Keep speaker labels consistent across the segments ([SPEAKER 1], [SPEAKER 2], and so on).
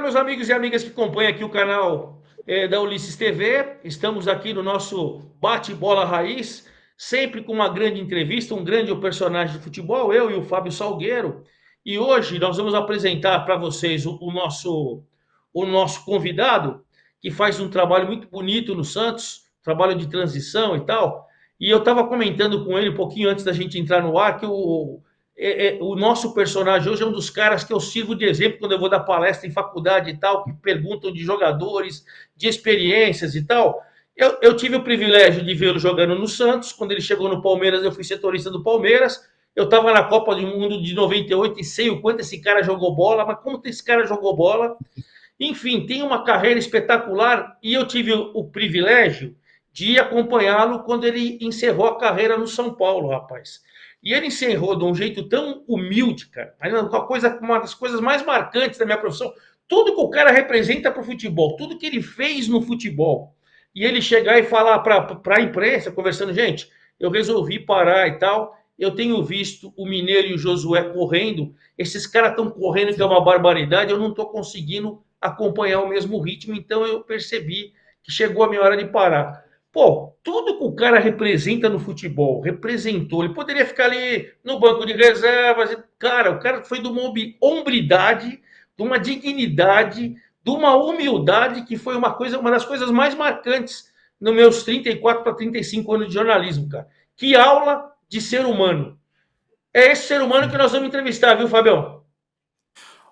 [SPEAKER 1] meus amigos e amigas que acompanham aqui o canal da Ulisses TV. Estamos aqui no nosso Bate-Bola Raiz, sempre com uma grande entrevista, um grande personagem de futebol, eu e o Fábio Salgueiro. E hoje nós vamos apresentar para vocês o nosso convidado, que faz um trabalho muito bonito no Santos, trabalho de transição e tal. E eu estava comentando com ele um pouquinho antes da gente entrar no ar que o nosso personagem hoje é um dos caras que eu sirvo de exemplo quando eu vou dar palestra em faculdade e tal, que perguntam de jogadores, de experiências e tal. Eu tive o privilégio de vê-lo jogando no Santos. Quando ele chegou no Palmeiras, eu fui setorista do Palmeiras. Eu estava na Copa do Mundo de 98 e sei o quanto esse cara jogou bola, mas como esse cara jogou bola. Enfim, tem uma carreira espetacular e eu tive o privilégio de acompanhá-lo quando ele encerrou a carreira no São Paulo, rapaz. E ele encerrou de um jeito tão humilde, cara. Uma das coisas mais marcantes da minha profissão. Tudo que o cara representa para o futebol, tudo que ele fez no futebol. E ele chegar e falar para a imprensa, conversando, gente, eu resolvi parar e tal. Eu tenho visto o Mineiro e o Josué correndo. Esses caras estão correndo, que é uma barbaridade. Eu não estou conseguindo acompanhar o mesmo ritmo. Então eu percebi que chegou a minha hora de parar. Pô, tudo que o cara representa no futebol, representou. Ele poderia ficar ali no banco de reservas. Cara, o cara foi de uma hombridade, de uma dignidade, de uma humildade que foi uma das coisas mais marcantes nos meus 34 para 35 anos de jornalismo, cara. Que aula de ser humano. É esse ser humano que nós vamos entrevistar, viu, Fabião?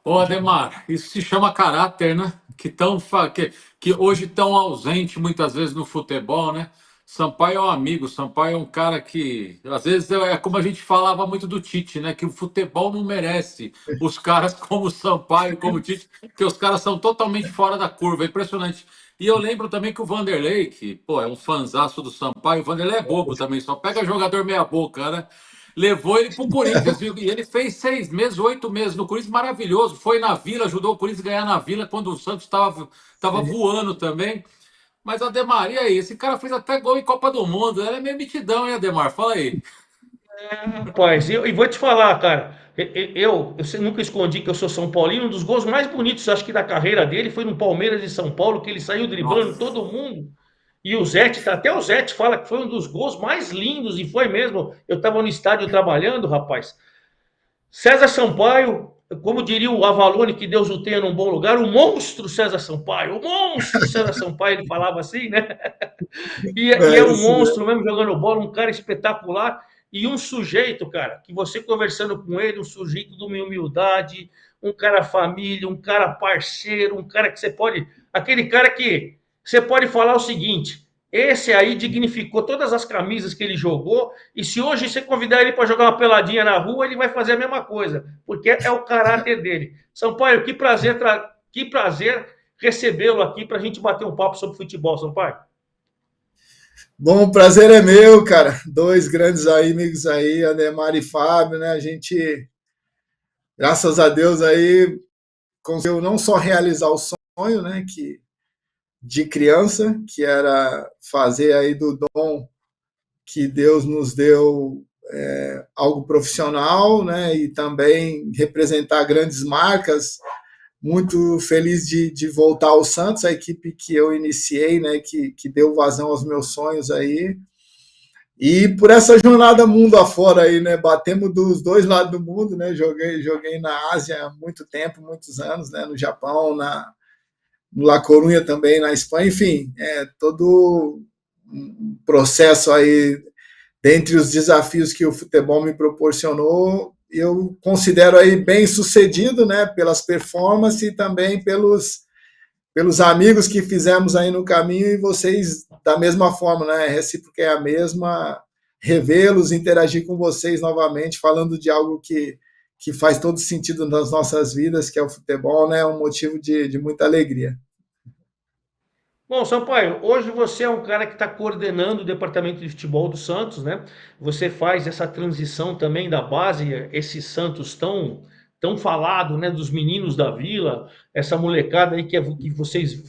[SPEAKER 2] Ô, Ademar, isso se chama caráter, né? Que hoje tão ausente muitas vezes no futebol, né? Sampaio é um amigo, Sampaio é um cara que, às vezes, é como a gente falava muito do Tite, né? Que o futebol não merece os caras como o Sampaio, como o Tite, que os caras são totalmente fora da curva, é impressionante. E eu lembro também que o Vanderlei, que, pô, é um fanzaço do Sampaio, o Vanderlei é bobo também, só pega jogador meia boca, né? Levou ele pro Corinthians, viu? E ele fez 6 meses, 8 meses no Corinthians, maravilhoso. Foi na Vila, ajudou o Corinthians a ganhar na Vila quando o Santos tava voando também. Mas, Ademar, e aí? Esse cara fez até gol em Copa do Mundo. Ele é meio mitidão, hein, Ademar? Fala aí.
[SPEAKER 1] Rapaz, e vou te falar, cara. Eu nunca escondi que eu sou São Paulino. Um dos gols mais bonitos, acho que da carreira dele, foi no Palmeiras de São Paulo, que ele saiu driblando
[SPEAKER 2] Nossa.
[SPEAKER 1] todo mundo. E o Zete, até o Zete fala que foi um dos gols mais lindos, e foi mesmo. Eu estava no estádio trabalhando, rapaz. César Sampaio, como diria o Avalone, que Deus o tenha num bom lugar, o monstro César Sampaio, o monstro César Sampaio, ele falava assim, né? E
[SPEAKER 3] É
[SPEAKER 1] era um
[SPEAKER 3] isso
[SPEAKER 1] monstro
[SPEAKER 3] mesmo.
[SPEAKER 1] mesmo jogando bola, um cara espetacular. E um sujeito, cara, que você conversando com ele, um sujeito de uma humildade, um cara família, um cara parceiro, um cara que você pode. Aquele cara que você pode falar o seguinte: esse aí dignificou todas as camisas que ele jogou, e se hoje você convidar ele para jogar uma peladinha na rua, ele vai fazer a mesma coisa, porque é o caráter dele. Sampaio, que prazer recebê-lo aqui para a gente bater um papo sobre futebol, Sampaio.
[SPEAKER 3] Bom, o prazer é meu, cara. Dois grandes amigos aí, Ademar e Fábio, né? A gente, graças a Deus aí, conseguiu não só realizar o sonho, né, que de criança, que era fazer aí do dom que Deus nos deu algo profissional, né, e também representar grandes marcas. Muito feliz de voltar ao Santos, a equipe que eu iniciei, né, que deu vazão aos meus sonhos aí. E por essa jornada mundo afora aí, né, batemos dos dois lados do mundo, né, joguei na Ásia há muito tempo, muitos anos, né, no Japão, no La Coruña também, na Espanha, enfim, todo um processo aí, dentre os desafios que o futebol me proporcionou, eu considero aí bem sucedido, né, pelas performances e também pelos amigos que fizemos aí no caminho, e vocês da mesma forma, né, a recíproca é a mesma, revê-los, interagir com vocês novamente, falando de algo que faz todo sentido nas nossas vidas, que é o futebol, né, é um motivo de muita alegria.
[SPEAKER 1] Bom, Sampaio, hoje você é um cara que está coordenando o departamento de futebol do Santos, né? Você faz essa transição também da base, esse Santos tão falado, né? Dos meninos da Vila, essa molecada aí que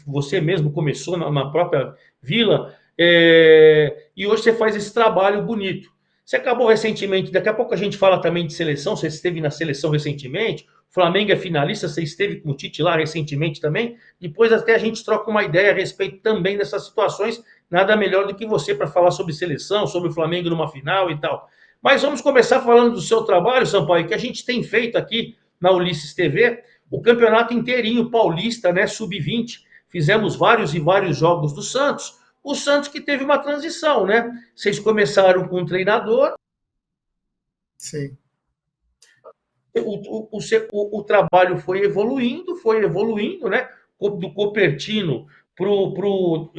[SPEAKER 1] você mesmo começou na própria Vila, e hoje você faz esse trabalho bonito. Você acabou recentemente, daqui a pouco a gente fala também de seleção, você esteve na seleção recentemente, Flamengo é finalista, você esteve com o Tite lá recentemente também. Depois até a gente troca uma ideia a respeito também dessas situações. Nada melhor do que você para falar sobre seleção, sobre o Flamengo numa final e tal. Mas vamos começar falando do seu trabalho, Sampaio, que a gente tem feito aqui na Ulisses TV, o campeonato inteirinho paulista, né, sub-20. Fizemos vários e vários jogos do Santos. O Santos que teve uma transição, né? Vocês começaram com um treinador.
[SPEAKER 3] Sim.
[SPEAKER 1] O trabalho foi evoluindo, né? Do Copertino pro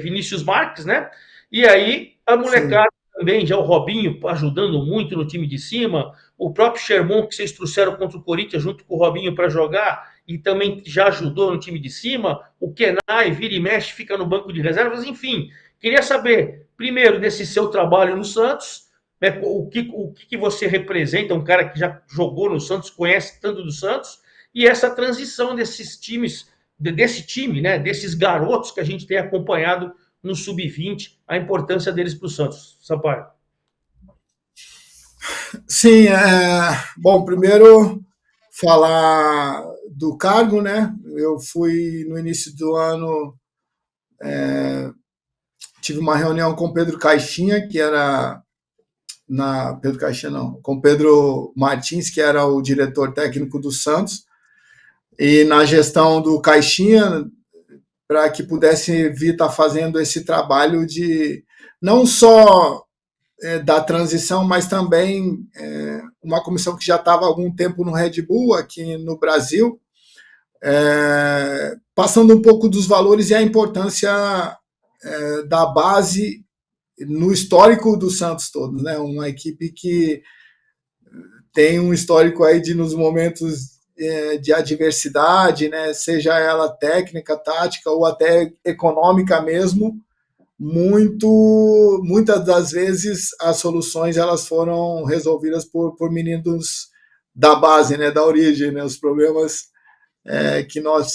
[SPEAKER 1] Vinícius Marques, né? E aí a
[SPEAKER 3] Sim.
[SPEAKER 1] molecada também, já o Robinho ajudando muito no time de cima, o próprio Sherman que vocês trouxeram contra o Corinthians junto com o Robinho para jogar e também já ajudou no time de cima, o Kenai vira e mexe, fica no banco de reservas, enfim. Queria saber, primeiro, desse seu trabalho no Santos, né, o que você representa, um cara que já jogou no Santos, conhece tanto do Santos, e essa transição desses times, desse time, né, desses garotos que a gente tem acompanhado no Sub-20, a importância deles para o Santos, Sampaio.
[SPEAKER 3] Sim, bom, primeiro falar do cargo, né? Eu fui no início do ano, tive uma reunião com Pedro Caixinha, que era Pedro Caixinha não, com Pedro Martins, que era o diretor técnico do Santos, e na gestão do Caixinha, para que pudesse vir estar fazendo esse trabalho de não só da transição, mas também uma comissão que já estava há algum tempo no Red Bull aqui no Brasil, passando um pouco dos valores e a importância da base no histórico do Santos todo, né? Uma equipe que tem um histórico aí de nos momentos de adversidade, né? Seja ela técnica, tática ou até econômica mesmo, muitas das vezes as soluções elas foram resolvidas por meninos da base, né? Da origem, né? Os problemas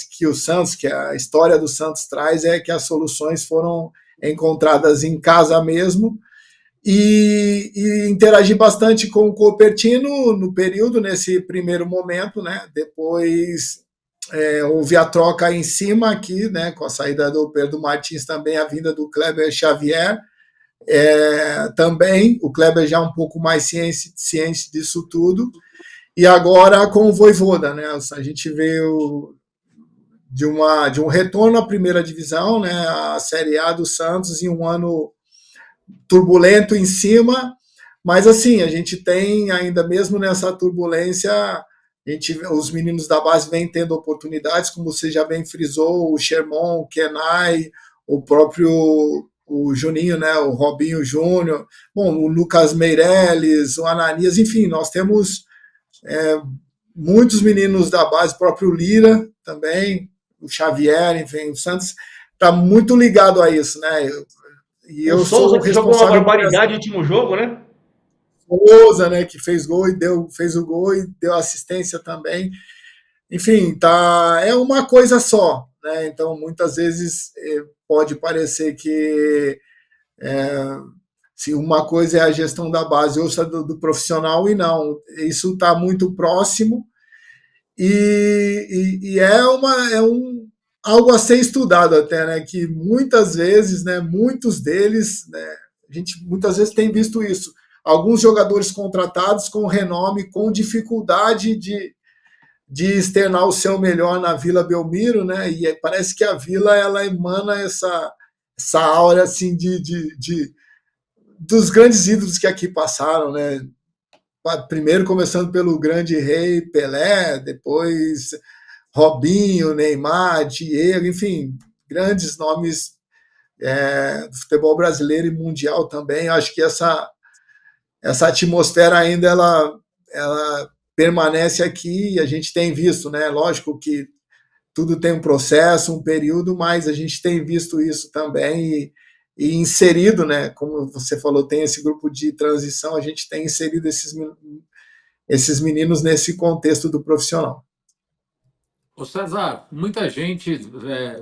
[SPEAKER 3] que o Santos, que a história do Santos traz é que as soluções foram encontradas em casa mesmo, e interagi bastante com o Copertino no período, nesse primeiro momento, né? Depois houve a troca em cima aqui, né? Com a saída do Pedro Martins, também a vinda do Kleber Xavier, também o Kleber já um pouco mais ciente disso tudo, e agora com o Vojvoda, né? A gente veio de um retorno à primeira divisão, né? A Série A do Santos, em um ano turbulento em cima, mas assim, a gente tem ainda mesmo nessa turbulência, os meninos da base vêm tendo oportunidades, como você já bem frisou, o Sherman, o Kenai, o próprio o Juninho, né, o Robinho Júnior, bom, o Lucas Meirelles, o Ananias, enfim, nós temos muitos meninos da base, o próprio Lira também, o Xavier, enfim, o Santos está muito ligado a isso, né? E
[SPEAKER 1] O
[SPEAKER 3] eu sou
[SPEAKER 1] Souza
[SPEAKER 3] o
[SPEAKER 1] que jogou uma
[SPEAKER 3] responsável por essa
[SPEAKER 1] barbaridade no último jogo, né?
[SPEAKER 3] Souza, né, que fez gol e fez o gol e deu assistência também. Enfim, tá, é uma coisa só, né? Então, muitas vezes pode parecer que se uma coisa é a gestão da base, outra do profissional, e não. Isso está muito próximo e algo a ser estudado até, né? Que muitas vezes, né, muitos deles, né, a gente muitas vezes tem visto isso. Alguns jogadores contratados com renome, com dificuldade de externar o seu melhor na Vila Belmiro, né? E parece que a Vila ela emana essa aura assim dos grandes ídolos que aqui passaram, né? Primeiro começando pelo grande rei Pelé, depois Robinho, Neymar, Diego, enfim, grandes nomes do futebol brasileiro e mundial também. Eu acho que essa atmosfera ainda ela permanece aqui, e a gente tem visto, né? Lógico que tudo tem um processo, um período, mas a gente tem visto isso também e inserido, né? Como você falou, tem esse grupo de transição, a gente tem inserido esses meninos nesse contexto do profissional.
[SPEAKER 2] Ô César, muita gente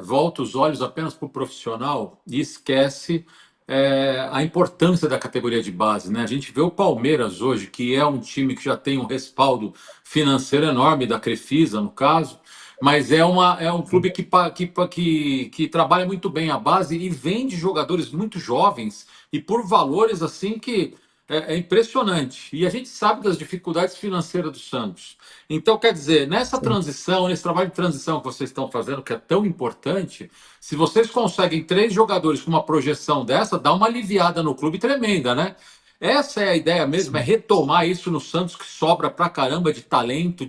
[SPEAKER 2] volta os olhos apenas para o profissional e esquece a importância da categoria de base, né? A gente vê o Palmeiras hoje, que é um time que já tem um respaldo financeiro enorme da Crefisa, no caso, mas é um clube que trabalha muito bem a base e vende jogadores muito jovens e por valores assim que é impressionante. E a gente sabe das dificuldades financeiras do Santos. Então, quer dizer, nessa transição, nesse trabalho de transição que vocês estão fazendo, que é tão importante, se vocês conseguem 3 jogadores com uma projeção dessa, dá uma aliviada no clube tremenda, né? Essa é a ideia mesmo, é retomar isso no Santos, que sobra pra caramba de talento,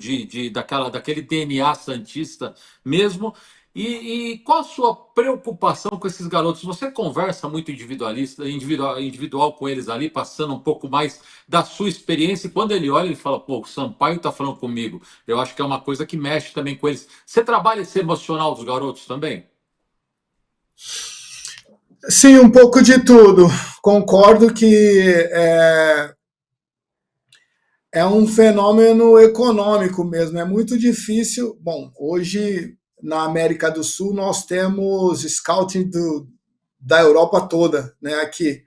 [SPEAKER 2] daquele DNA santista mesmo. E qual a sua preocupação com esses garotos? Você conversa muito individual com eles ali, passando um pouco mais da sua experiência, e quando ele olha, ele fala, pô, o Sampaio tá falando comigo. Eu acho que é uma coisa que mexe também com eles. Você trabalha esse emocional dos garotos também?
[SPEAKER 3] Sim, um pouco de tudo. Concordo que é um fenômeno econômico mesmo. É muito difícil. Bom, hoje na América do Sul nós temos scouting da Europa toda, né, aqui.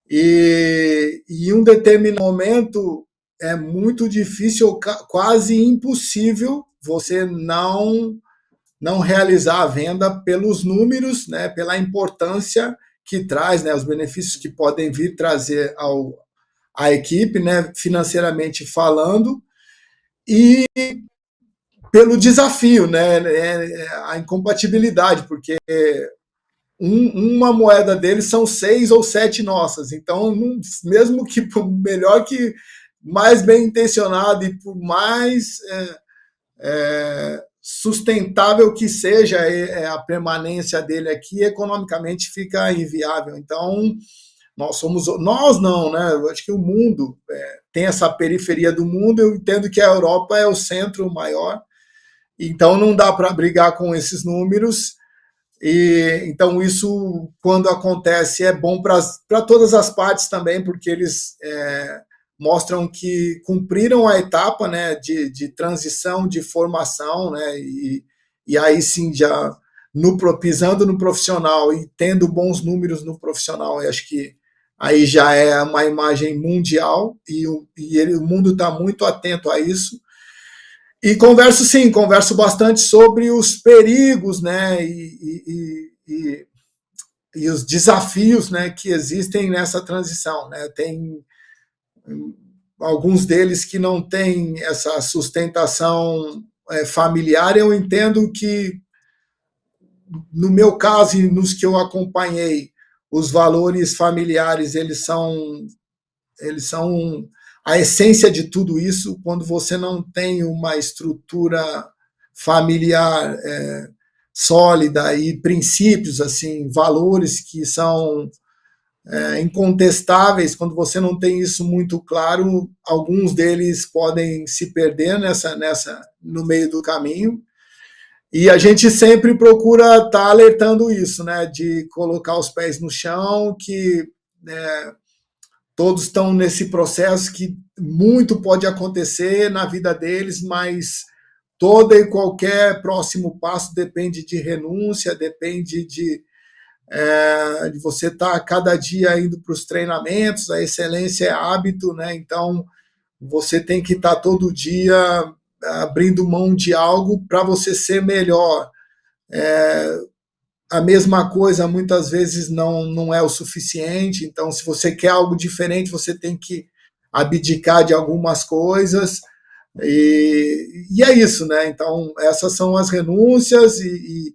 [SPEAKER 3] E em um determinado momento é muito difícil, quase impossível, você não realizar a venda pelos números, né, pela importância que traz, né, os benefícios que podem vir trazer à equipe, né, financeiramente falando, e pelo desafio, né, a incompatibilidade, porque uma moeda deles são 6 ou 7 nossas. Então, mesmo que por melhor que mais bem intencionado e por mais sustentável que seja a permanência dele aqui, economicamente fica inviável. Então, nós não, né? Eu acho que o mundo tem essa periferia do mundo. Eu entendo que a Europa é o centro maior, então não dá para brigar com esses números. E então isso, quando acontece, é bom para todas as partes também, porque eles mostram que cumpriram a etapa, né, de transição, de formação, né, e aí sim já pisando no profissional e tendo bons números no profissional, eu acho que aí já é uma imagem mundial e o mundo está muito atento a isso. E converso bastante sobre os perigos, né, e os desafios, né, que existem nessa transição, né. Tem alguns deles que não têm essa sustentação familiar. Eu entendo que, no meu caso e nos que eu acompanhei, os valores familiares eles são a essência de tudo isso. Quando você não tem uma estrutura familiar sólida e princípios, assim, valores que são incontestáveis, quando você não tem isso muito claro, alguns deles podem se perder no meio do caminho. E a gente sempre procura estar alertando isso, né, de colocar os pés no chão, que todos estão nesse processo, que muito pode acontecer na vida deles, mas todo e qualquer próximo passo depende de renúncia, depende de você estar cada dia indo para os treinamentos. A excelência é hábito, né? Então você tem que estar todo dia abrindo mão de algo para você ser melhor. A mesma coisa muitas vezes não é o suficiente. Então, se você quer algo diferente, você tem que abdicar de algumas coisas. E é isso, né? Então, essas são as renúncias e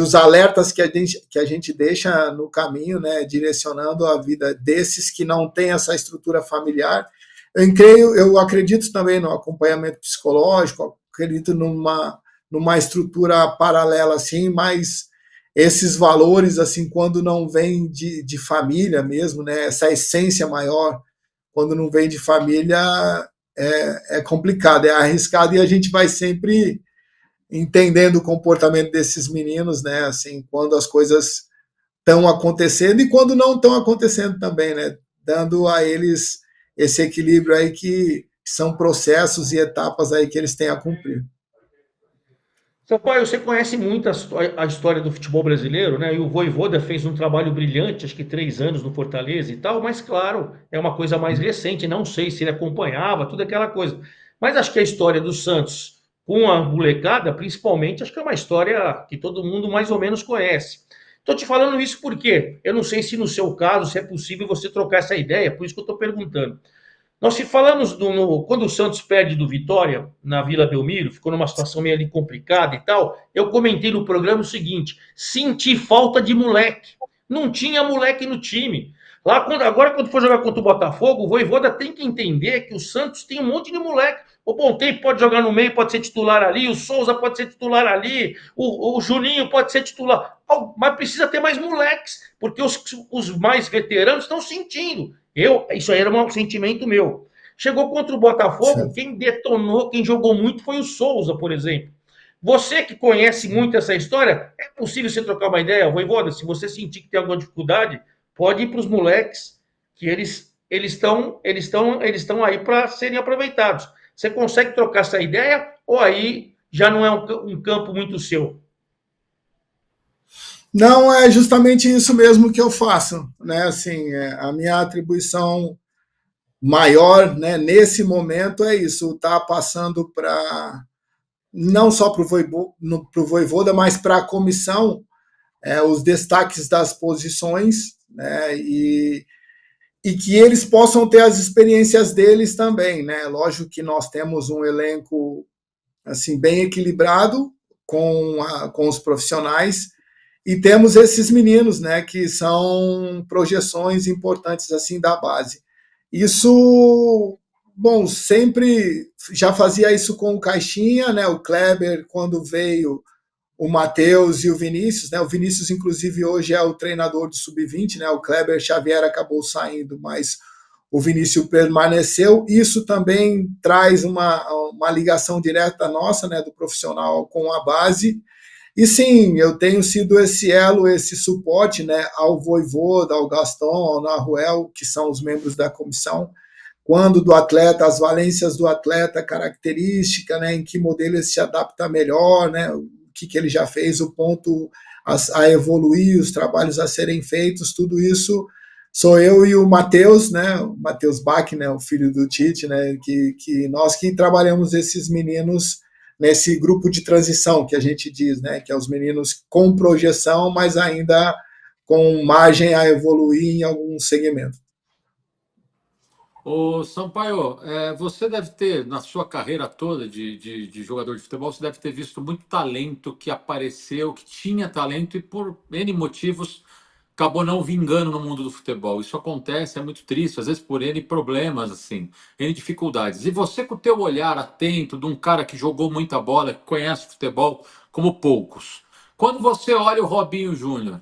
[SPEAKER 3] os alertas que a gente deixa no caminho, né? Direcionando a vida desses que não têm essa estrutura familiar. Eu acredito também no acompanhamento psicológico, acredito numa estrutura paralela, assim, mas esses valores, assim, quando não vem de família mesmo, né? Essa essência maior, quando não vem de família, é complicado, é arriscado, e a gente vai sempre entendendo o comportamento desses meninos, né? Assim, quando as coisas estão acontecendo e quando não estão acontecendo também, né? Dando a eles esse equilíbrio aí, que são processos e etapas aí que eles têm a cumprir.
[SPEAKER 1] Sampaio, você conhece muito a história do futebol brasileiro, né? E o Vojvoda fez um trabalho brilhante, acho que 3 anos no Fortaleza e tal, mas claro, é uma coisa mais recente, não sei se ele acompanhava, tudo aquela coisa. Mas acho que a história do Santos com a molecada, principalmente, acho que é uma história que todo mundo mais ou menos conhece. Estou te falando isso porque eu não sei se no seu caso, se é possível você trocar essa ideia, por isso que eu estou perguntando. Nós se falamos quando o Santos perde do Vitória na Vila Belmiro, ficou numa situação meio ali complicada e tal. Eu comentei no programa o seguinte: senti falta de moleque. Não tinha moleque no time. Agora, quando for jogar contra o Botafogo, o Vojvoda tem que entender que o Santos tem um monte de moleque. O Pontei pode jogar no meio, pode ser titular ali, o Souza pode ser titular ali, o Juninho pode ser titular. Mas precisa ter mais moleques, porque os mais veteranos estão sentindo. Isso aí era um sentimento meu. Chegou contra o Botafogo, quem detonou, quem jogou muito foi o Souza, por exemplo. Você que conhece muito essa história, é possível você trocar uma ideia, Voivoda? Se você sentir que tem alguma dificuldade, pode ir para os moleques, que eles estão aí para serem aproveitados. Você consegue trocar essa ideia ou aí já não é um campo muito seu?
[SPEAKER 3] Não, é justamente isso mesmo que eu faço, né? Assim, a minha atribuição maior, né, nesse momento é isso, tá passando para não só para o Voivoda, mas para a comissão, os destaques das posições, né, e que eles possam ter as experiências deles também, né? Lógico que nós temos um elenco assim bem equilibrado com os profissionais e temos esses meninos, né, que são projeções importantes assim da base. Isso, bom, sempre já fazia isso com o Caixinha, né? O Kleber quando veio, o Matheus e o Vinícius, né? O Vinícius, inclusive, hoje é o treinador do Sub-20, né? O Kleber Xavier acabou saindo, mas o Vinícius permaneceu. Isso também traz uma ligação direta nossa, né? Do profissional com a base. E sim, eu tenho sido esse elo, esse suporte, né? Ao Vojvoda, ao Gaston, ao Naruel, que são os membros da comissão, quando do atleta, as valências do atleta, característica, né, em que modelo ele se adapta melhor, né, o que ele já fez, o ponto a evoluir, os trabalhos a serem feitos, tudo isso sou eu e o Matheus, né, o Matheus Bach, né, o filho do Tite, né, que nós que trabalhamos esses meninos nesse grupo de transição que a gente diz, né, que é os meninos com projeção, mas ainda com margem a evoluir em algum segmento.
[SPEAKER 2] Ô, Sampaio, você deve ter, na sua carreira toda de jogador de futebol, você deve ter visto muito talento que apareceu, que tinha talento e por N motivos acabou não vingando no mundo do futebol. Isso acontece, é muito triste, às vezes por N problemas, assim, N dificuldades. E você, com o teu olhar atento de um cara que jogou muita bola, que conhece futebol como poucos, quando você olha o Robinho Júnior,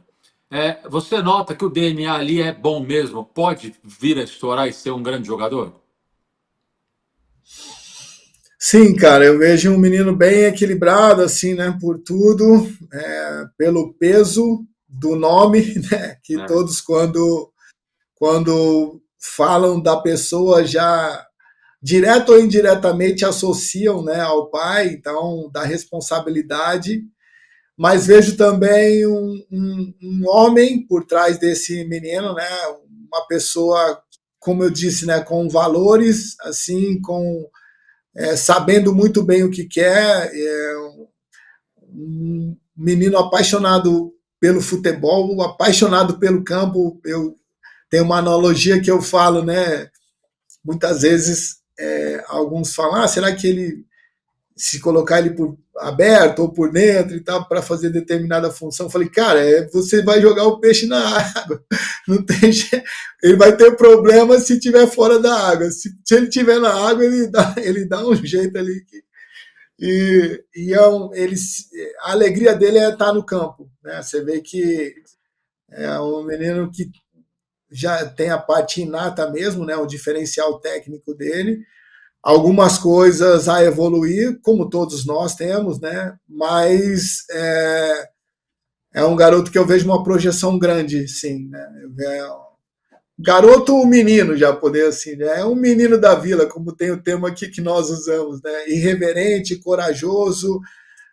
[SPEAKER 2] você nota que o DNA ali é bom mesmo, pode vir a estourar e ser um grande jogador?
[SPEAKER 3] Sim, cara, eu vejo um menino bem equilibrado, assim, né, por tudo, pelo peso do nome, né, que
[SPEAKER 2] É.
[SPEAKER 3] todos quando falam da pessoa já direto ou indiretamente associam, né, ao pai, então da responsabilidade, mas vejo também um homem por trás desse menino, né, uma pessoa, como eu disse, né, com valores, assim, sabendo muito bem o que quer, um menino apaixonado pelo futebol, apaixonado pelo campo. Eu tenho uma analogia que eu falo, né? Muitas vezes alguns falam, será que ele se colocar ele por aberto ou por dentro e tal para fazer determinada função? Eu falei, cara, você vai jogar o peixe na água, não tem jeito. Ele vai ter problema se estiver fora da água. Se ele estiver na água, ele dá um jeito ali. A alegria dele é estar no campo, né? Você vê que é um menino que já tem a parte inata mesmo, né? O diferencial técnico dele, algumas coisas a evoluir, como todos nós temos, né? Mas é um garoto que eu vejo uma projeção grande, sim, né? Garoto ou menino, já poder assim, né? É um menino da vila, como tem o tema aqui que nós usamos, né? Irreverente, corajoso,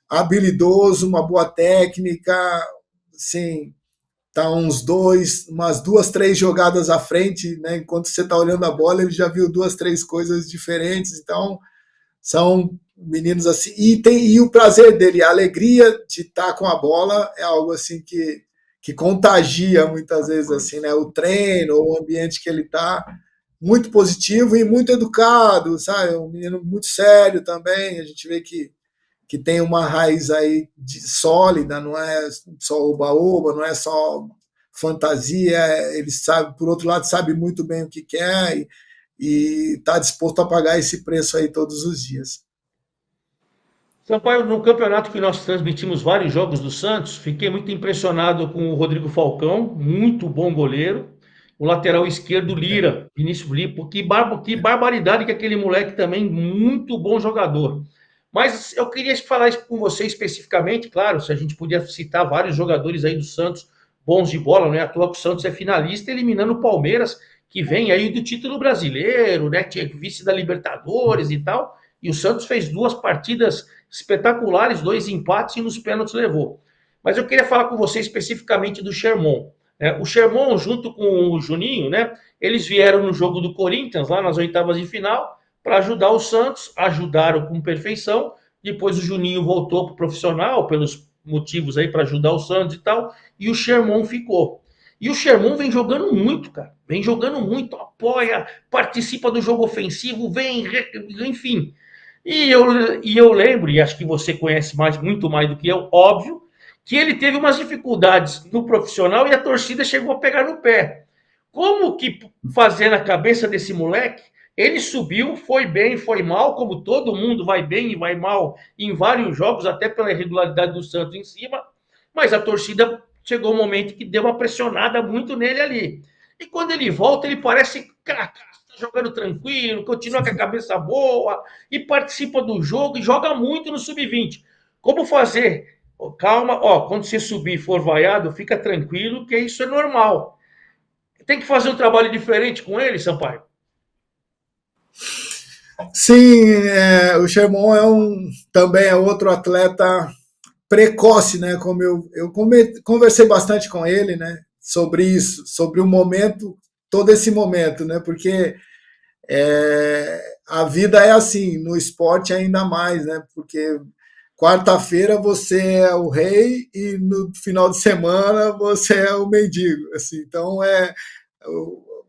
[SPEAKER 3] habilidoso, uma boa técnica, assim, tá umas duas, três jogadas à frente, né? Enquanto você está olhando a bola, ele já viu duas, três coisas diferentes. Então, são meninos assim. E o prazer dele, a alegria de estar com a bola é algo assim que contagia muitas vezes, assim, né? O treino, o ambiente que ele está, muito positivo e muito educado, sabe? Um menino muito sério também. A gente vê que tem uma raiz aí sólida, não é só oba-oba, não é só fantasia, ele sabe, por outro lado, sabe muito bem o que quer e está disposto a pagar esse preço aí todos os dias.
[SPEAKER 1] Sampaio, no campeonato que nós transmitimos vários jogos do Santos, fiquei muito impressionado com o Rodrigo Falcão, muito bom goleiro. O lateral esquerdo, Lira, Vinícius Lipo, que barbaridade que aquele moleque também, muito bom jogador. Mas eu queria falar isso com você especificamente, claro, se a gente podia citar vários jogadores aí do Santos bons de bola, né? À toa que o Santos é finalista, eliminando o Palmeiras, que vem aí do título brasileiro, né? Tinha vice da Libertadores e tal. E o Santos fez duas partidas espetaculares, dois empates e nos pênaltis levou. Mas eu queria falar com você especificamente do Sherman. O Sherman, junto com o Juninho, né? Eles vieram no jogo do Corinthians, lá nas oitavas de final, para ajudar o Santos, ajudaram com perfeição. Depois o Juninho voltou para o profissional, pelos motivos aí para ajudar o Santos e tal, e o Sherman ficou. E o Sherman vem jogando muito, cara. Vem jogando muito, apoia, participa do jogo ofensivo, vem, enfim. E eu lembro, e acho que você conhece muito mais do que eu, óbvio, que ele teve umas dificuldades no profissional e a torcida chegou a pegar no pé. Como que fazer na cabeça desse moleque? Ele subiu, foi bem, foi mal, como todo mundo vai bem e vai mal em vários jogos, até pela irregularidade do Santos em cima, mas a torcida chegou um momento que deu uma pressionada muito nele ali. E quando ele volta, ele parece craque, jogando tranquilo, continua com a cabeça boa e participa do jogo e joga muito no sub-20. Como fazer? Calma, quando você subir e for vaiado, fica tranquilo, que isso é normal. Tem que fazer um trabalho diferente com ele, Sampaio?
[SPEAKER 3] Sim, o Sherman também é outro atleta precoce, né? Como eu conversei bastante com ele, né? Sobre isso, sobre o momento, todo esse momento, né? Porque a vida é assim, no esporte ainda mais, né? Porque quarta-feira você é o rei e no final de semana você é o mendigo, assim. Então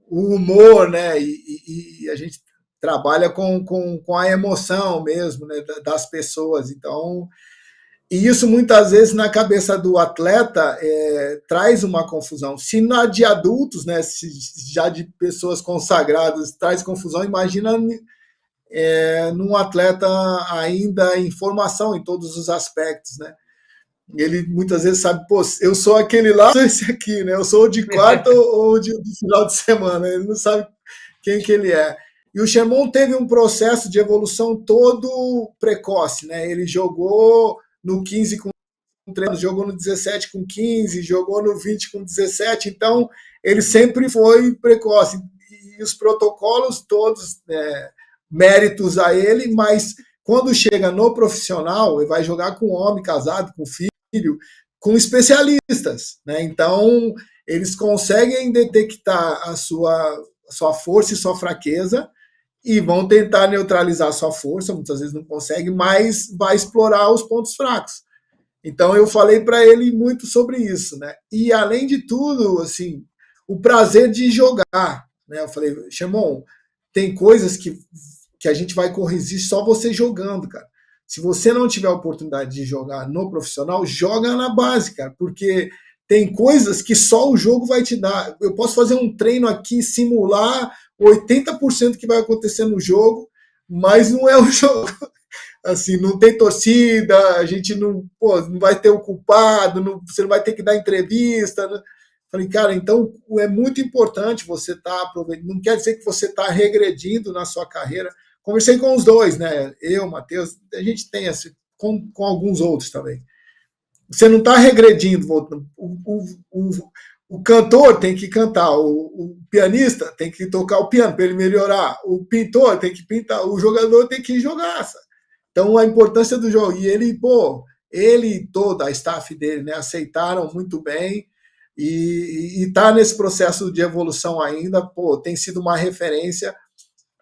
[SPEAKER 3] o humor, né? E a gente trabalha com a emoção mesmo, né? Das pessoas. Então e isso muitas vezes na cabeça do atleta traz uma confusão. Se na de adultos, né, se já de pessoas consagradas traz confusão, imagina num atleta ainda em formação em todos os aspectos, né? Ele muitas vezes sabe, pô, eu sou aquele lá, sou esse aqui, né? Eu sou o de quarta ou do final de semana. Ele não sabe quem que ele é. E o Sherman teve um processo de evolução todo precoce, né? Ele jogou no 15 com 13, jogou no 17 com 15, jogou no 20 com 17, então ele sempre foi precoce. E os protocolos todos, méritos a ele, mas quando chega no profissional, ele vai jogar com homem casado, com filho, com especialistas, né? Então eles conseguem detectar a sua força e sua fraqueza e vão tentar neutralizar a sua força, muitas vezes não consegue, mas vai explorar os pontos fracos. Então eu falei para ele muito sobre isso, né? E além de tudo, assim, o prazer de jogar, né? Eu falei, Sherman, tem coisas que a gente vai corrigir só você jogando, cara. Se você não tiver a oportunidade de jogar no profissional, joga na base, cara, porque tem coisas que só o jogo vai te dar. Eu posso fazer um treino aqui, simular 80% que vai acontecer no jogo, mas não é o jogo. Assim, não tem torcida, a gente não vai ter o culpado, você não vai ter que dar entrevista. Né? Falei, cara, então é muito importante você estar aproveitando. Não quer dizer que você está regredindo na sua carreira. Conversei com os dois, né? Eu, Matheus, a gente tem assim, com alguns outros também. Você não está regredindo. O cantor tem que cantar, o pianista tem que tocar o piano para ele melhorar, o pintor tem que pintar, o jogador tem que jogar. Sabe? Então, a importância do jogo. E ele, ele e toda a staff dele, né, aceitaram muito bem e está nesse processo de evolução ainda. Pô, tem sido uma referência.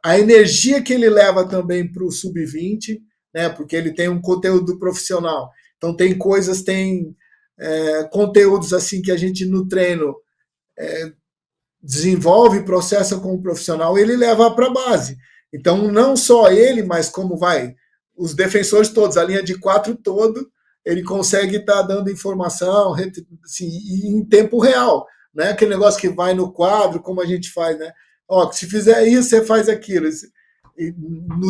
[SPEAKER 3] A energia que ele leva também para o sub-20, né, porque ele tem um conteúdo profissional. Então tem coisas, tem conteúdos assim que a gente no treino desenvolve, processa como profissional, ele leva para a base. Então não só ele, mas como os defensores todos, a linha de 4 todo, ele consegue estar dando informação assim, em tempo real. Não é aquele negócio que vai no quadro, como a gente faz, né? Ó, se fizer isso, você faz aquilo.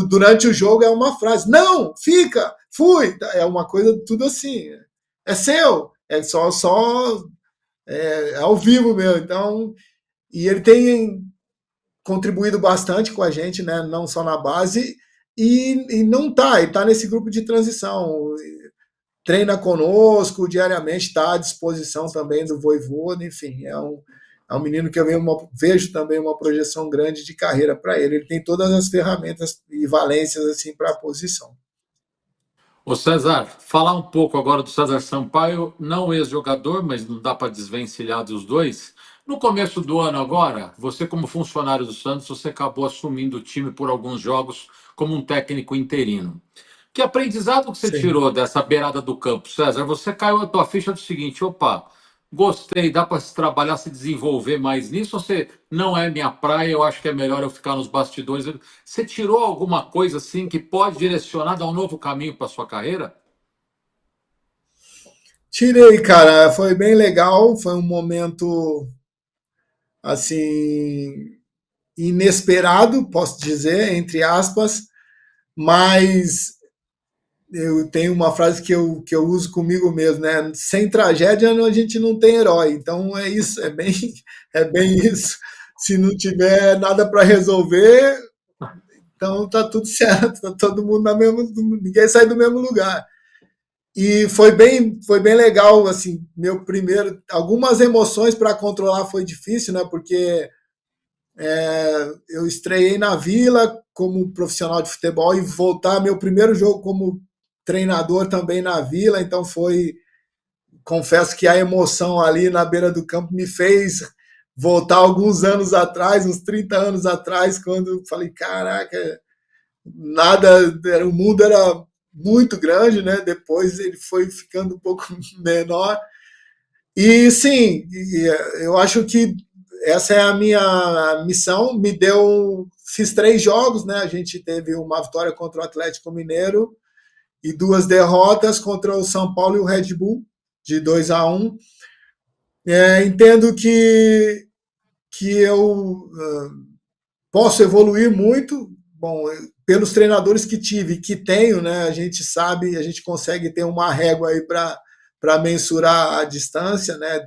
[SPEAKER 3] Durante o jogo é uma frase, não, fica, fui, é uma coisa tudo assim, é seu, é só ao vivo mesmo. Então, e ele tem contribuído bastante com a gente, né, não só na base, e não tá, ele está nesse grupo de transição, treina conosco diariamente, está à disposição também do Vojvoda, enfim, é um menino que eu vejo também uma projeção grande de carreira para ele. Ele tem todas as ferramentas e valências assim para a posição.
[SPEAKER 2] Ô César, falar um pouco agora do César Sampaio, não ex-jogador, mas não dá para desvencilhar dos dois. No começo do ano agora, você como funcionário do Santos, você acabou assumindo o time por alguns jogos como um técnico interino. Que aprendizado que você
[SPEAKER 3] Sim.
[SPEAKER 2] tirou dessa beirada do campo, César? Você caiu a tua ficha do seguinte, opa, gostei, dá para se trabalhar, se desenvolver mais nisso, ou você não é minha praia, eu acho que é melhor eu ficar nos bastidores. Você tirou alguma coisa assim que pode direcionar, dar um novo caminho para sua carreira?
[SPEAKER 3] Tirei, cara, foi bem legal, foi um momento assim inesperado, posso dizer, entre aspas, mas eu tenho uma frase que eu uso comigo mesmo, né? Sem tragédia a gente não tem herói. Então é isso, é bem isso. Se não tiver nada para resolver, então tá tudo certo, tá todo mundo na mesma, ninguém sai do mesmo lugar. E foi bem legal, assim, meu primeiro, algumas emoções para controlar foi difícil, né? Porque eu estreiei na Vila como profissional de futebol e voltar meu primeiro jogo como treinador também na Vila, então confesso que a emoção ali na beira do campo me fez voltar alguns anos atrás, uns 30 anos atrás, quando eu falei, caraca, o mundo era muito grande, né? Depois ele foi ficando um pouco menor. E sim, eu acho que essa é a minha missão. Fiz 3 jogos, né? A gente teve uma vitória contra o Atlético Mineiro e 2 derrotas contra o São Paulo e o Red Bull, de 2-1. Entendo que eu posso evoluir muito. Bom, pelos treinadores que tive e que tenho, né? A gente sabe, a gente consegue ter uma régua aí para mensurar a distância, né?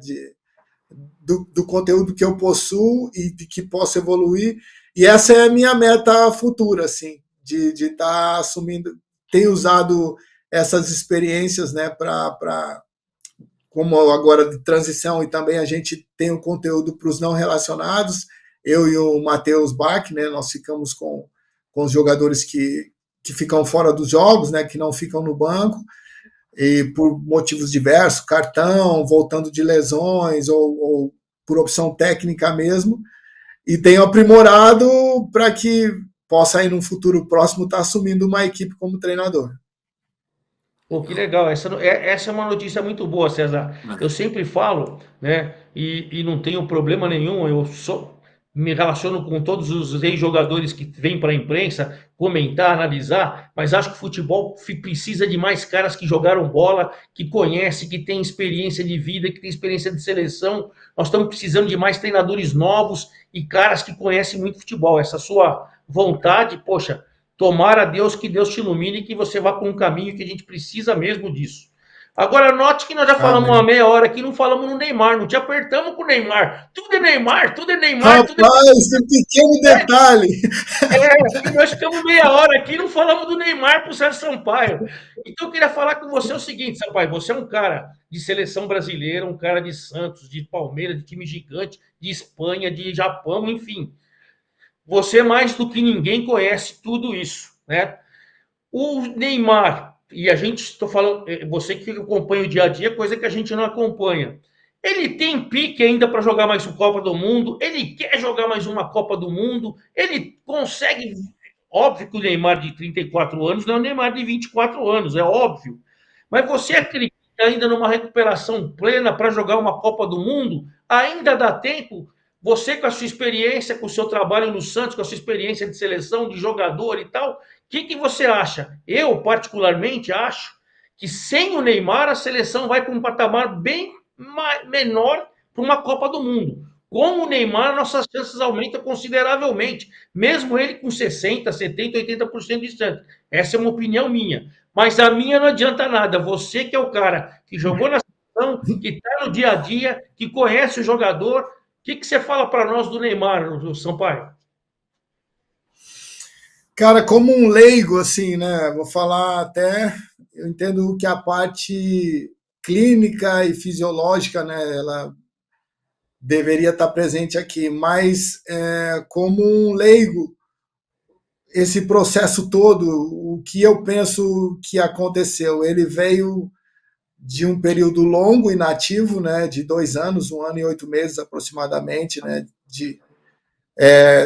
[SPEAKER 3] Do conteúdo que eu possuo e de que posso evoluir. E essa é a minha meta futura, assim, de estar assumindo. Tenho usado essas experiências, né, como agora de transição, e também a gente tem o conteúdo para os não relacionados. Eu e o Matheus Bach, né, nós ficamos com os jogadores que ficam fora dos jogos, né, que não ficam no banco, e por motivos diversos, cartão, voltando de lesões ou por opção técnica mesmo, e tenho aprimorado para que possa aí num futuro próximo estar assumindo uma equipe como treinador.
[SPEAKER 1] Pô, que legal. Essa é uma notícia muito boa, César. Eu sempre falo, né? E não tenho problema nenhum. Me relaciono com todos os ex-jogadores que vêm para a imprensa comentar, analisar, mas acho que o futebol precisa de mais caras que jogaram bola, que conhecem, que têm experiência de vida, que têm experiência de seleção. Nós estamos precisando de mais treinadores novos e caras que conhecem muito futebol. Essa sua vontade, poxa, tomara a Deus que Deus te ilumine e que você vá por um caminho que a gente precisa mesmo disso. Agora, note que nós já falamos uma
[SPEAKER 3] Amém.
[SPEAKER 1] meia hora aqui, não falamos no Neymar, não te apertamos com o Neymar. Tudo é Neymar, tudo é Neymar, tudo é...
[SPEAKER 3] Rapaz, um pequeno detalhe.
[SPEAKER 1] Nós ficamos meia hora aqui e não falamos do Neymar para o Sérgio Sampaio. Então eu queria falar com você o seguinte, Sampaio, você é um cara de seleção brasileira, um cara de Santos, de Palmeiras, de time gigante, de Espanha, de Japão, enfim. Você mais do que ninguém conhece tudo isso, né? O Neymar e a gente, estou falando, você que acompanha o dia a dia, coisa que a gente não acompanha. Ele tem pique ainda para jogar mais uma Copa do Mundo, ele quer jogar mais uma Copa do Mundo, ele consegue. Óbvio que o Neymar de 34 anos não é o Neymar de 24 anos, é óbvio. Mas você acredita ainda numa recuperação plena para jogar uma Copa do Mundo? Ainda dá tempo? Você, com a sua experiência, com o seu trabalho no Santos, com a sua experiência de seleção, de jogador e tal, o que você acha? Eu, particularmente, acho que sem o Neymar, a seleção vai para um patamar bem menor para uma Copa do Mundo. Com o Neymar, nossas chances aumentam consideravelmente, mesmo ele com 60, 70, 80% de chance. Essa é uma opinião minha. Mas a minha não adianta nada. Você que é o cara que jogou na seleção, que está no dia a dia, que conhece o jogador, o que você fala para nós do Neymar, Sampaio?
[SPEAKER 3] Cara, como um leigo, assim, né? Vou falar até. Eu entendo que a parte clínica e fisiológica, né? Ela deveria estar presente aqui, mas como um leigo, esse processo todo, o que eu penso que aconteceu? Ele veio de um período longo inativo, né? De 2 anos, 1 ano e 8 meses aproximadamente, né?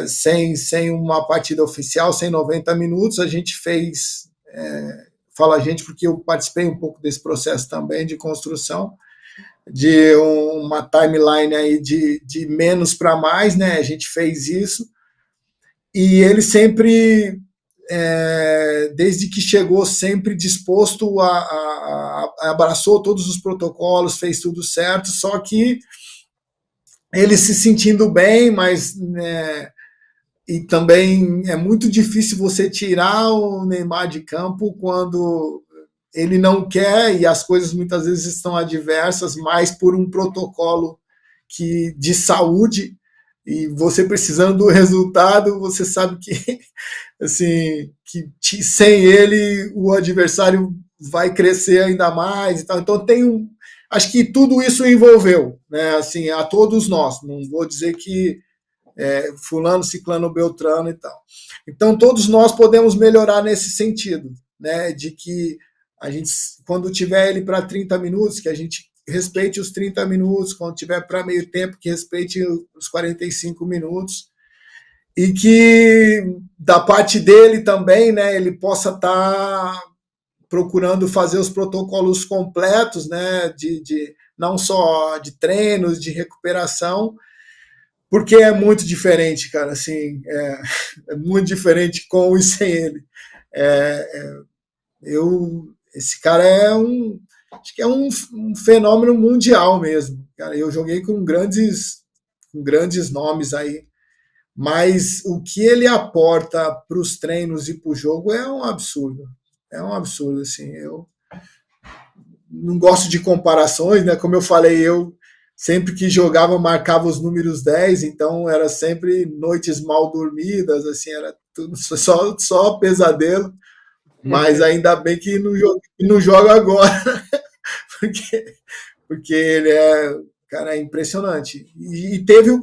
[SPEAKER 3] Sem uma partida oficial, sem 90 minutos, a gente fez, falo a gente porque eu participei um pouco desse processo também de construção, de uma timeline aí de menos para mais, né? A gente fez isso, e ele sempre, desde que chegou, sempre disposto abraçou todos os protocolos, fez tudo certo, só que ele se sentindo bem, mas e também é muito difícil você tirar o Neymar de campo quando ele não quer e as coisas muitas vezes estão adversas, mas por um protocolo de saúde, e você precisando do resultado, você sabe que assim que sem ele o adversário vai crescer ainda mais e tal. Então acho que tudo isso envolveu, né? Assim, a todos nós. Não vou dizer que fulano, ciclano, beltrano e tal. Então, todos nós podemos melhorar nesse sentido, né? De que a gente, quando tiver ele para 30 minutos, que a gente respeite os 30 minutos, quando tiver para meio tempo, que respeite os 45 minutos, e que da parte dele também, né, ele possa estar procurando fazer os protocolos completos, né, de não só de treinos, de recuperação, porque é muito diferente, cara, assim, é muito diferente com e sem ele. Esse cara acho que é um fenômeno mundial mesmo, cara. Eu joguei com grandes nomes aí, mas o que ele aporta para os treinos e para o jogo é um absurdo, assim. Eu não gosto de comparações, né? Como eu falei, eu sempre que jogava marcava os números 10, então era sempre noites mal dormidas, assim, era tudo só pesadelo, mas ainda bem que não joga agora, porque, porque ele cara, é impressionante.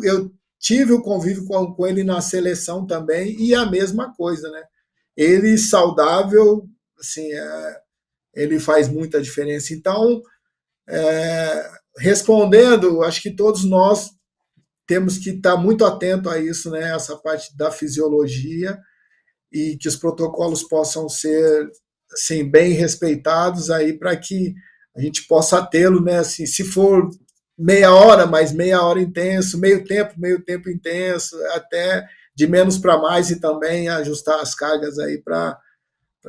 [SPEAKER 3] Eu tive o convívio com ele na seleção também, e a mesma coisa, né? Ele saudável, assim, ele faz muita diferença. Então, respondendo, acho que todos nós temos que estar muito atento a isso, né? Essa parte da fisiologia, e que os protocolos possam ser assim, bem respeitados aí para que a gente possa tê-lo, né? Assim, se for meia hora, mais meia hora intenso, meio tempo intenso, até de menos para mais, e também ajustar as cargas aí para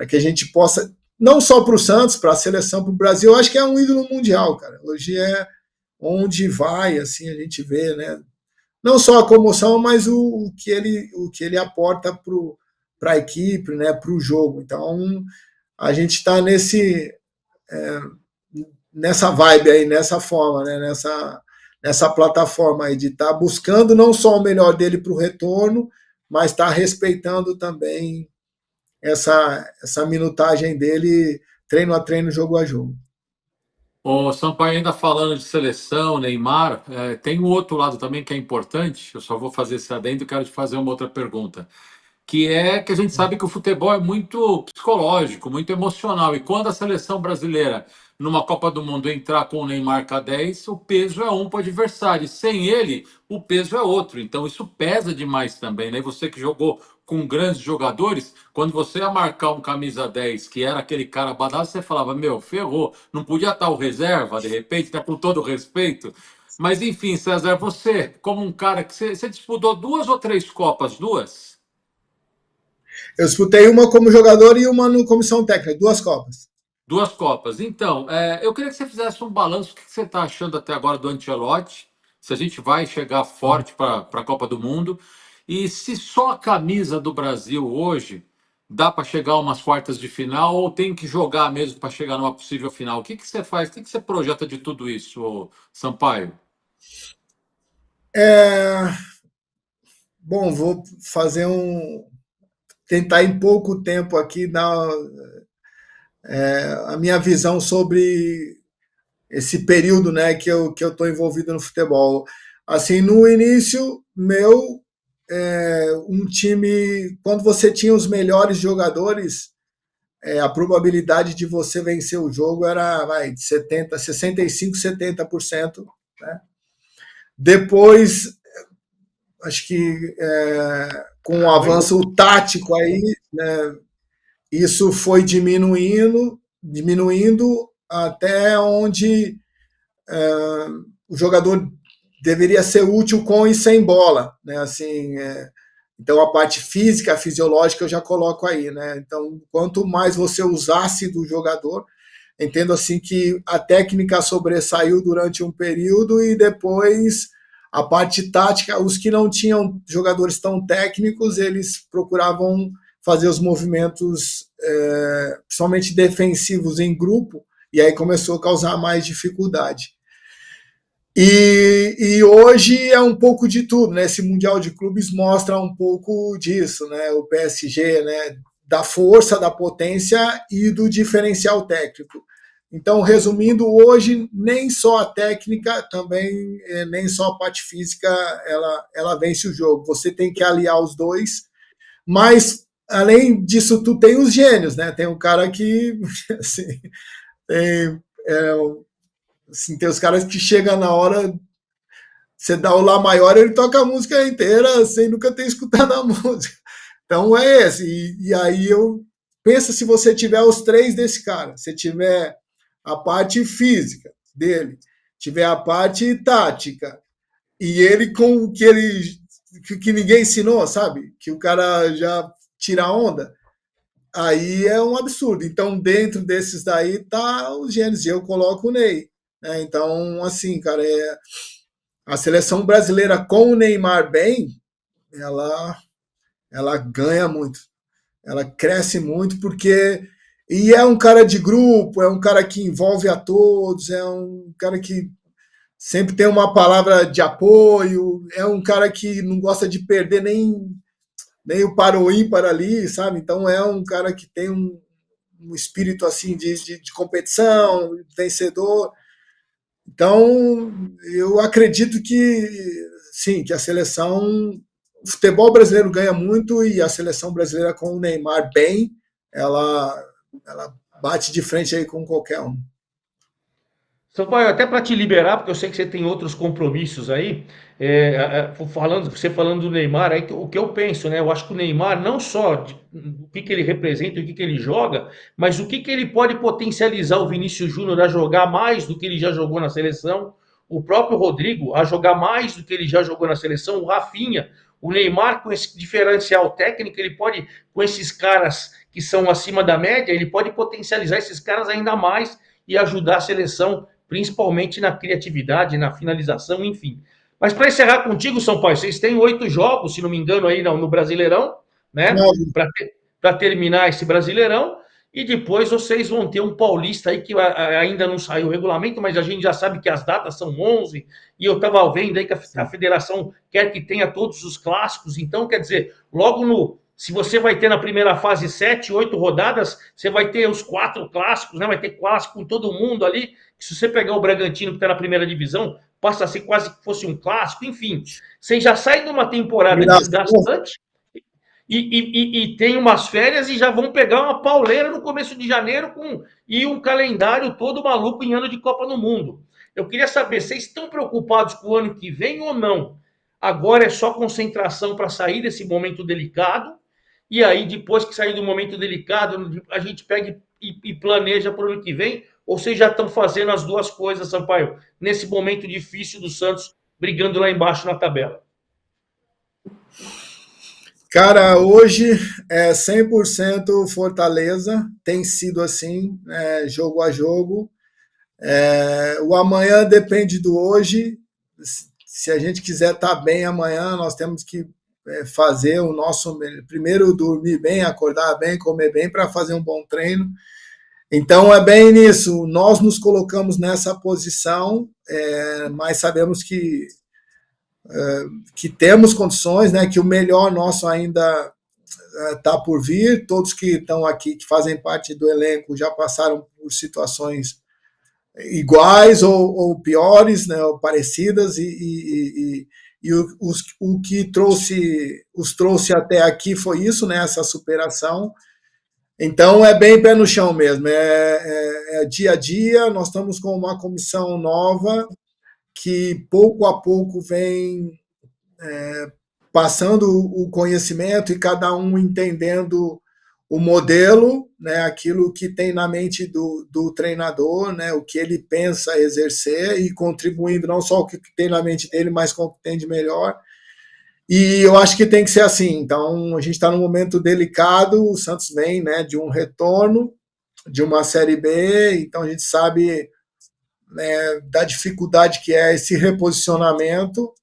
[SPEAKER 3] que a gente possa, não só para o Santos, para a seleção, para o Brasil. Eu acho que é um ídolo mundial, cara. Hoje é onde vai, assim, a gente vê, né? Não só a comoção, mas o que ele aporta para a equipe, né, para o jogo. Então, a gente está nessa vibe aí, nessa forma, né, nessa plataforma aí de estar buscando não só o melhor dele para o retorno, mas estar respeitando também essa minutagem dele, treino a treino, jogo a jogo.
[SPEAKER 2] O Sampaio, ainda falando de seleção, Neymar, tem um outro lado também que é importante. Eu só vou fazer esse adendo e quero te fazer uma outra pergunta. que é que a gente sabe que o futebol é muito psicológico, muito emocional. E quando a seleção brasileira, numa Copa do Mundo, entrar com o Neymar K10, o peso é um para o adversário. Sem ele, o peso é outro. Então isso pesa demais também, né? E você que jogou com grandes jogadores, quando você ia marcar um camisa 10, que era aquele cara badalo, você falava, meu, ferrou, não podia estar o reserva, de repente, tá com todo o respeito. Mas enfim, César, você, como um cara que você disputou 2 ou 3 Copas, duas?
[SPEAKER 3] Eu disputei uma como jogador e uma no comissão técnica, 2 Copas.
[SPEAKER 2] 2 Copas. Então, eu queria que você fizesse um balanço. O que você está achando até agora do Ancelotti? Se a gente vai chegar forte para a Copa do Mundo. E se só a camisa do Brasil hoje dá para chegar a umas quartas de final ou tem que jogar mesmo para chegar numa possível final? O que você faz? O que você projeta de tudo isso, Sampaio?
[SPEAKER 3] É, bom, vou fazer tentar em pouco tempo aqui dar a minha visão sobre esse período, né, que eu estou envolvido no futebol. Assim, no início meu, um time, quando você tinha os melhores jogadores, a probabilidade de você vencer o jogo era de 65, 70%. Né? Depois, acho que com o avanço tático aí, né, isso foi diminuindo até onde o jogador deveria ser útil com e sem bola, né? Assim, então a parte física, fisiológica eu já coloco aí, né? Então, quanto mais você usasse do jogador, entendo assim que a técnica sobressaiu durante um período e depois a parte tática, os que não tinham jogadores tão técnicos, eles procuravam fazer os movimentos, principalmente defensivos em grupo, e aí começou a causar mais dificuldade. E hoje é um pouco de tudo, né? Esse Mundial de Clubes mostra um pouco disso, né? O PSG, né? Da força, da potência e do diferencial técnico. Então, resumindo, hoje nem só a técnica, também nem só a parte física, ela vence o jogo. Você tem que aliar os dois, mas além disso, tu tem os gênios, né? Tem um cara que assim, tem, assim, tem os caras que chegam na hora, você dá o Lá maior, ele toca a música inteira sem nunca ter escutado a música. Então é esse. E aí eu pensa se você tiver os três desse cara, se tiver a parte física dele, tiver a parte tática e ele com o que ele que ninguém ensinou, sabe? Que o cara já tira onda. Aí é um absurdo. Então, dentro desses daí tá os gênios. E eu coloco o Ney. Né? Então, assim, cara, a seleção brasileira com o Neymar bem, ela ganha muito. Ela cresce muito porque. E é um cara de grupo, é um cara que envolve a todos, é um cara que sempre tem uma palavra de apoio, é um cara que não gosta de perder nem o para ou ímpar ali, sabe? Então é um cara que tem um espírito assim de competição, vencedor. Então eu acredito que sim, que a seleção, o futebol brasileiro ganha muito e a seleção brasileira com o Neymar bem, ela bate de frente aí com qualquer um.
[SPEAKER 1] Sampaio, até para te liberar, porque eu sei que você tem outros compromissos aí, você falando do Neymar, aí, o que eu penso, né? Eu acho que o Neymar, não só o que ele representa, o que ele joga, mas o que ele pode potencializar o Vinícius Júnior a jogar mais do que ele já jogou na seleção, o próprio Rodrigo a jogar mais do que ele já jogou na seleção, o Rafinha, o Neymar com esse diferencial técnico, ele pode, com esses caras que são acima da média, ele pode potencializar esses caras ainda mais e ajudar a seleção principalmente na criatividade, na finalização, enfim. Mas para encerrar contigo, São Paulo, vocês têm 8 jogos, se não me engano, aí no Brasileirão, né? Para terminar esse Brasileirão. E depois vocês vão ter um Paulista aí que ainda não saiu o regulamento, mas a gente já sabe que as datas são 11. E eu estava vendo aí que a federação quer que tenha todos os clássicos. Então, quer dizer, logo no. Se você vai ter na primeira fase 7, 8 rodadas, você vai ter os 4 clássicos, né? Vai ter clássico com todo mundo ali. Se você pegar o Bragantino, que está na primeira divisão, passa a ser quase que fosse um clássico, enfim. Você já sai de uma temporada desgastante e tem umas férias e já vão pegar uma pauleira no começo de janeiro e um calendário todo maluco em ano de Copa do Mundo. Eu queria saber, vocês estão preocupados com o ano que vem ou não? Agora é só concentração para sair desse momento delicado, e aí depois que sair do momento delicado, a gente pega e planeja para o ano que vem, ou vocês já estão fazendo as duas coisas, Sampaio, nesse momento difícil do Santos, brigando lá embaixo na tabela?
[SPEAKER 3] Cara, hoje é 100% Fortaleza, tem sido assim, jogo a jogo. O amanhã depende do hoje. Se a gente quiser estar bem amanhã, nós temos que fazer o nosso. Primeiro, dormir bem, acordar bem, comer bem para fazer um bom treino. Então, é bem nisso. Nós nos colocamos nessa posição, mas sabemos que temos condições, né, que o melhor nosso ainda está por vir. Todos que estão aqui, que fazem parte do elenco, já passaram por situações iguais ou piores, né, ou parecidas, e o que os trouxe até aqui foi isso, né, essa superação. Então é bem pé no chão mesmo, é dia a dia. Nós estamos com uma comissão nova que pouco a pouco vem passando o conhecimento e cada um entendendo o modelo, né, aquilo que tem na mente do treinador, né, o que ele pensa exercer e contribuindo não só o que tem na mente dele, mas com o que tem de melhor. E eu acho que tem que ser assim. Então, a gente está num momento delicado, o Santos vem, né, de um retorno, de uma Série B, então a gente sabe, né, da dificuldade que é esse reposicionamento,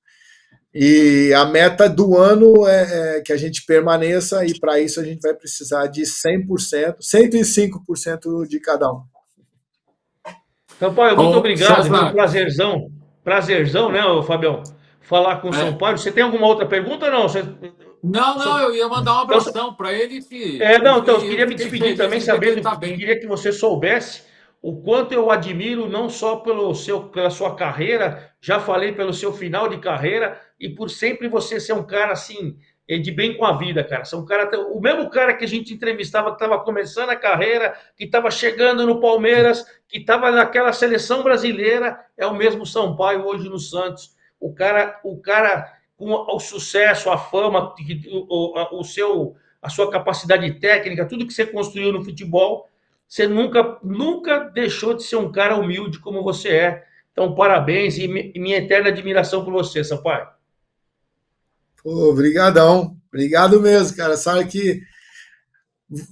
[SPEAKER 3] e a meta do ano é que a gente permaneça, e para isso a gente vai precisar de 100%, 105% de cada um.
[SPEAKER 1] Sampaio, muito obrigado, viu?
[SPEAKER 2] César,
[SPEAKER 1] Prazerzão, né, Fabião, falar com o
[SPEAKER 2] é,
[SPEAKER 1] Sampaio. Você tem alguma outra pergunta ou não?
[SPEAKER 2] não, eu ia mandar um
[SPEAKER 1] Então,
[SPEAKER 2] abração para ele
[SPEAKER 1] não, então, eu
[SPEAKER 2] e eu
[SPEAKER 1] queria me
[SPEAKER 2] fiquei
[SPEAKER 1] despedir
[SPEAKER 2] feliz
[SPEAKER 1] também
[SPEAKER 2] de ver que ele
[SPEAKER 1] sabendo
[SPEAKER 2] está
[SPEAKER 1] que
[SPEAKER 2] bem.
[SPEAKER 1] queria que você soubesse o quanto eu admiro, não só pela sua carreira, já falei pelo seu final de carreira, e por sempre você ser um cara assim, de bem com a vida, cara. Você é um cara, o mesmo cara que a gente entrevistava, que estava começando a carreira, que estava chegando no Palmeiras, que estava naquela seleção brasileira, é o mesmo Sampaio hoje no Santos. O cara com o sucesso, a fama, a sua capacidade técnica, tudo que você construiu no futebol, você nunca deixou de ser um cara humilde como você é. Então, parabéns e minha eterna admiração por você, Sampaio.
[SPEAKER 3] Pô, obrigadão, obrigado mesmo, cara. Sabe que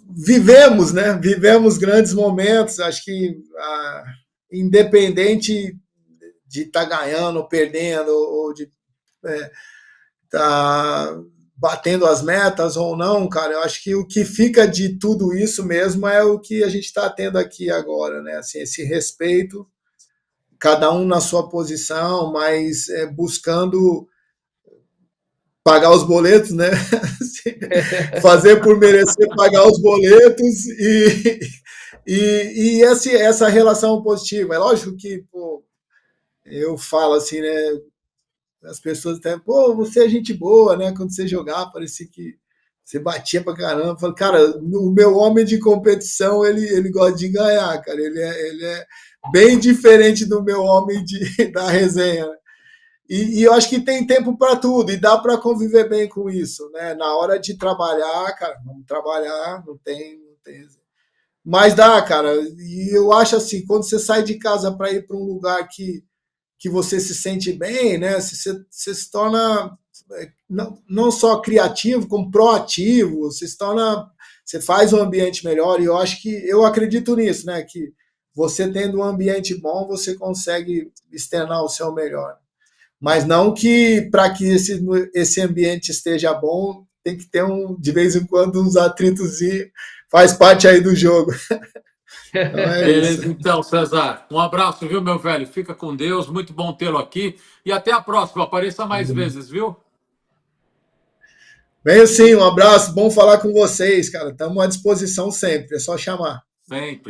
[SPEAKER 3] vivemos, né? Vivemos grandes momentos. Acho que independente de estar ganhando ou perdendo, ou de tá batendo as metas ou não, cara, eu acho que o que fica de tudo isso mesmo é o que a gente está tendo aqui agora, né? Assim, esse respeito, cada um na sua posição, mas buscando pagar os boletos, né? Fazer por merecer pagar os boletos e essa relação positiva. É lógico que, pô, eu falo assim, né? As pessoas até, pô, você é gente boa, né? Quando você jogava, parecia que você batia pra caramba. Eu falo, cara, o meu homem de competição, ele gosta de ganhar, cara. Ele é bem diferente do meu homem da resenha. E eu acho que tem tempo para tudo e dá para conviver bem com isso, né? Na hora de trabalhar, cara, vamos trabalhar, não tem. Mas dá, cara. E eu acho assim, quando você sai de casa para ir para um lugar que você se sente bem, né? Você se torna não só criativo, como proativo, você faz um ambiente melhor, e eu acredito nisso, né? Que você tendo um ambiente bom, você consegue externar o seu melhor. Mas não que para que esse ambiente esteja bom, tem que ter de vez em quando uns atritos, faz parte aí do jogo. Então é isso.
[SPEAKER 2] Beleza, então, César. Um abraço, viu, meu velho? Fica com Deus, muito bom tê-lo aqui. E até a próxima. Apareça mais vezes, viu?
[SPEAKER 3] Bem assim, um abraço, bom falar com vocês, cara. Estamos à disposição sempre, é só chamar.
[SPEAKER 2] Sempre.